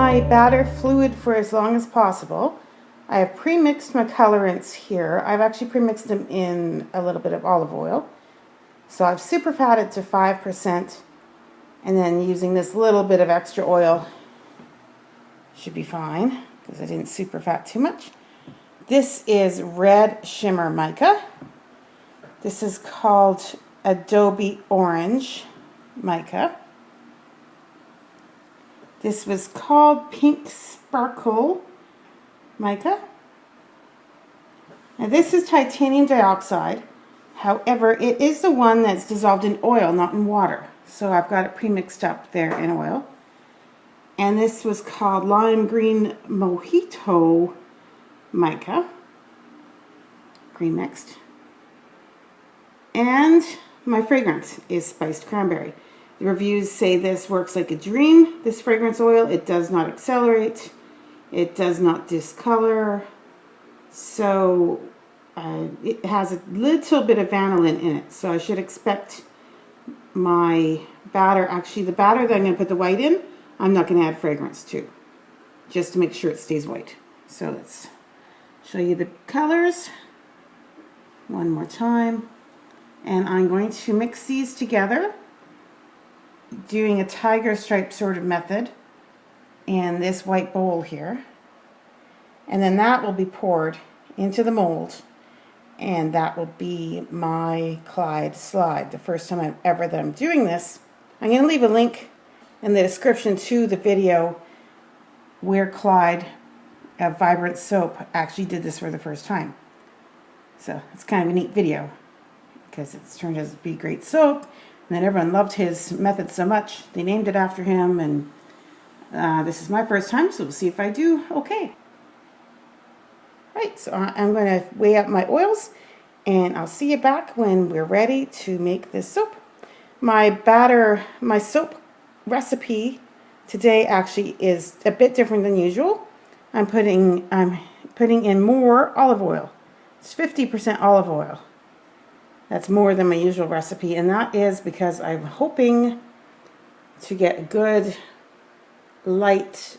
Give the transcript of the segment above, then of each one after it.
my batter fluid for as long as possible. I have pre-mixed my colorants here. I've actually pre-mixed them in a little bit of olive oil. So I've super fatted to 5%, and then using this little bit of extra oil should be fine because I didn't super fat too much. This is red shimmer mica. This is called Adobe Orange mica. This was called Pink Sparkle mica. Now this is titanium dioxide. However, it is the one that's dissolved in oil, not in water. So I've got it pre-mixed up there in oil. And this was called Lime Green Mojito mica. Green mixed. And my fragrance is Spiced Cranberry. The reviews say this works like a dream, this fragrance oil. It does not accelerate. It does not discolor. So it has a little bit of vanillin in it. So I should expect my batter, actually the batter that I'm going to put the white in, I'm not going to add fragrance to, just to make sure it stays white. So let's show you the colors one more time. And I'm going to mix these together, doing a tiger stripe sort of method in this white bowl here. And then that will be poured into the mold, and that will be my Clyde slide. The first time that I'm doing this. I'm going to leave a link in the description to the video where Clyde Vibrant Soap actually did this for the first time. So it's kind of a neat video because it's turned out to be great soap, and then everyone loved his method so much they named it after him. And this is my first time, so we'll see if I do okay. Right, so I'm going to weigh up my oils, and I'll see you back when we're ready to make this soap. My soap recipe today actually is a bit different than usual. I'm putting in more olive oil. It's 50% olive oil. That's more than my usual recipe, and that is because I'm hoping to get a good light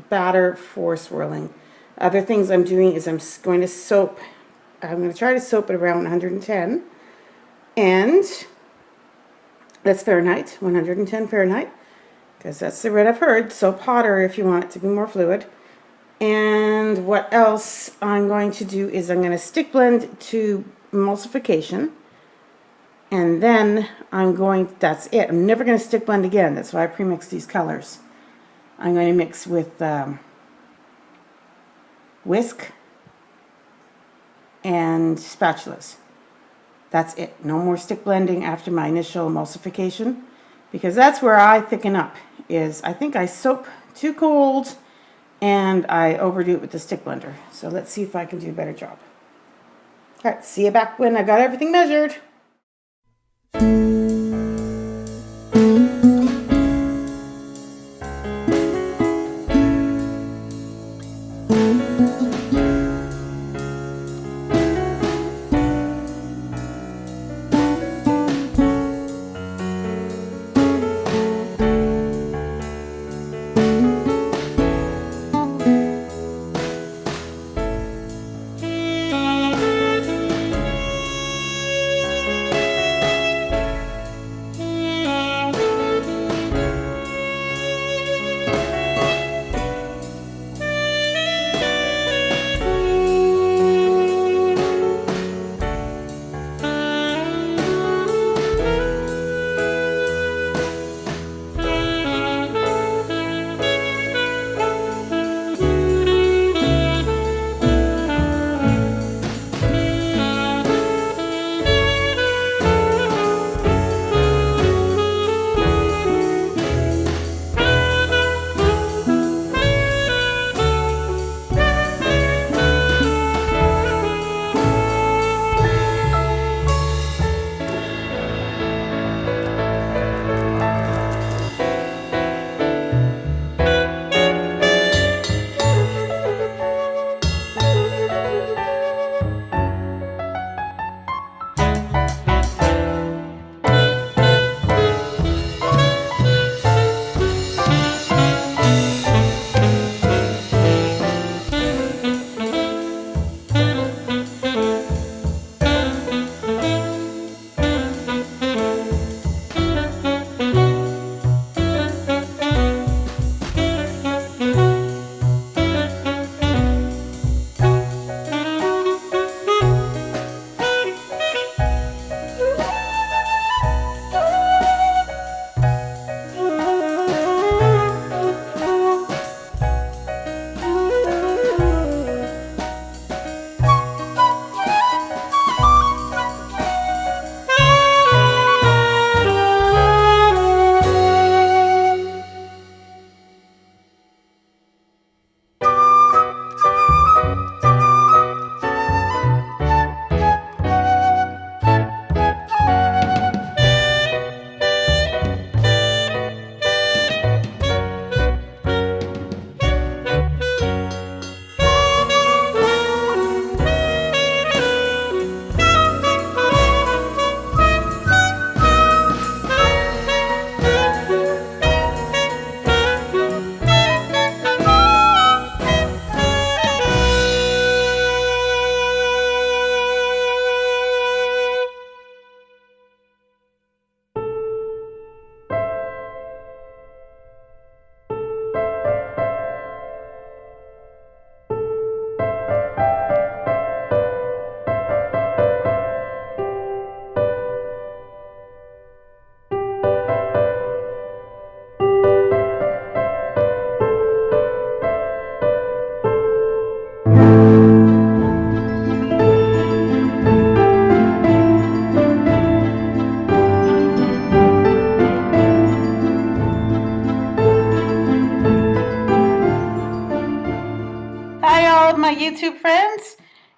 batter for swirling. Other things I'm doing is I'm going to try to soap it around 110, and that's Fahrenheit, 110 Fahrenheit, because that's the rate I've heard. Soap hotter if you want it to be more fluid. And what else I'm going to do is I'm going to stick blend to emulsification, and then that's it. I'm never going to stick blend again. That's why I premix these colors. I'm going to mix with whisk and spatulas. That's it. No more stick blending after my initial emulsification, because that's where I thicken up. I think I soap too cold and I overdo it with the stick blender. So let's see if I can do a better job. All right, see you back when I got everything measured.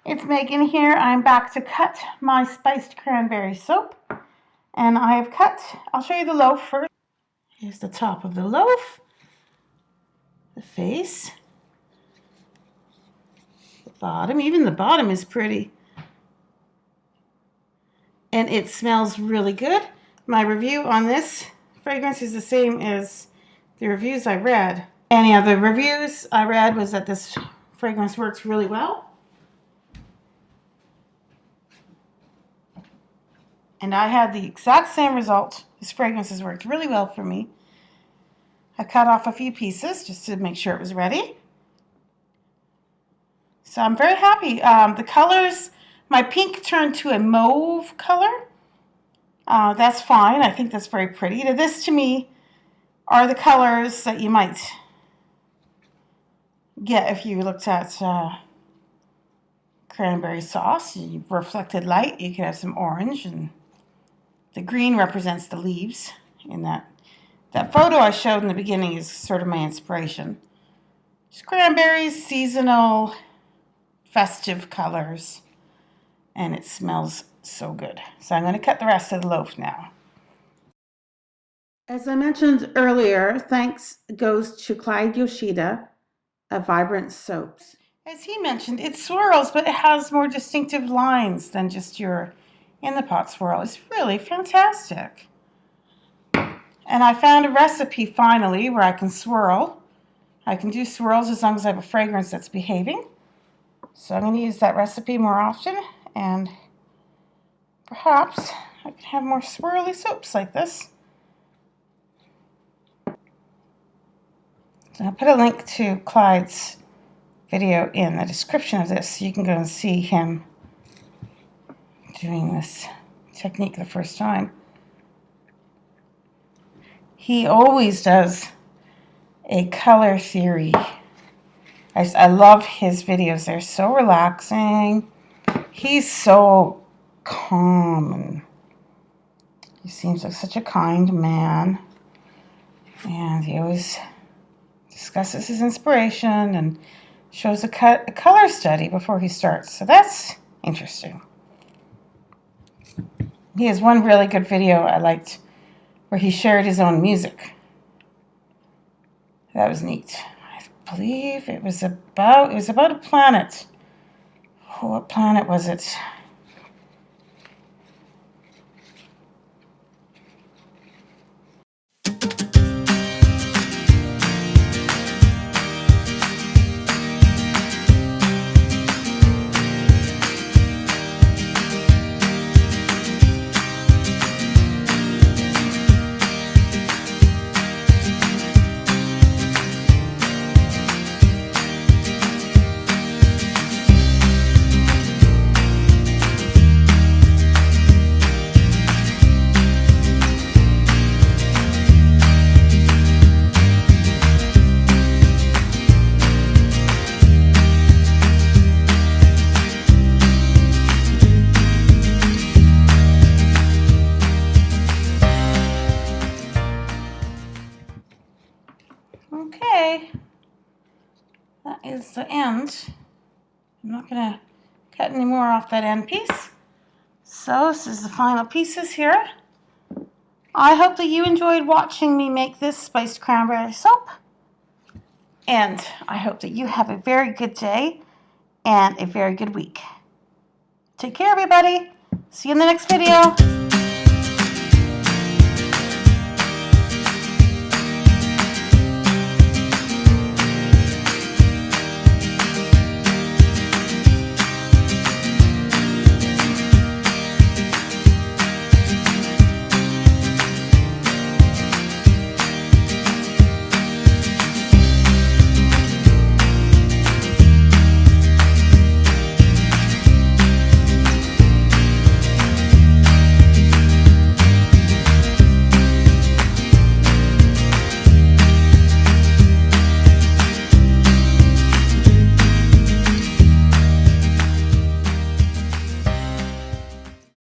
It's Megan here. I'm back to cut my spiced cranberry soap. And I have cut, I'll show you the loaf first. Here's the top of the loaf, the face, the bottom. Even the bottom is pretty. And it smells really good. My review on this fragrance is the same as the reviews I read. Any of the reviews I read was that this fragrance works really well. And I had the exact same result. This fragrance has worked really well for me. I cut off a few pieces just to make sure it was ready. So I'm very happy. The colors, my pink turned to a mauve color. That's fine. I think that's very pretty. Now, this to me are the colors that you might get if you looked at cranberry sauce. You reflected light. You could have some orange, and the green represents the leaves. In that photo I showed in the beginning is sort of my inspiration. Just cranberries, seasonal, festive colors, and it smells so good. So I'm going to cut the rest of the loaf now. As I mentioned earlier, thanks goes to Clyde Yoshida of Vibrant Soaps. As he mentioned, it swirls, but it has more distinctive lines than just your in the pot swirl. It's really fantastic. And I found a recipe finally where I can swirl. I can do swirls as long as I have a fragrance that's behaving. So I'm going to use that recipe more often, and perhaps I can have more swirly soaps like this. So I'll put a link to Clyde's video in the description of this so you can go and see him doing this technique the first time. He always does a color theory. I love his videos. They're so relaxing. He's so calm, and he seems like such a kind man. And he always discusses his inspiration and shows a color study before he starts. So that's interesting. He has one really good video I liked where he shared his own music. That was neat. I believe it was about a planet. Oh, what planet was it? Okay, that is the end. I'm not going to cut any more off that end piece. So this is the final pieces here. I hope that you enjoyed watching me make this spiced cranberry soap. And I hope that you have a very good day and a very good week. Take care, everybody. See you in the next video.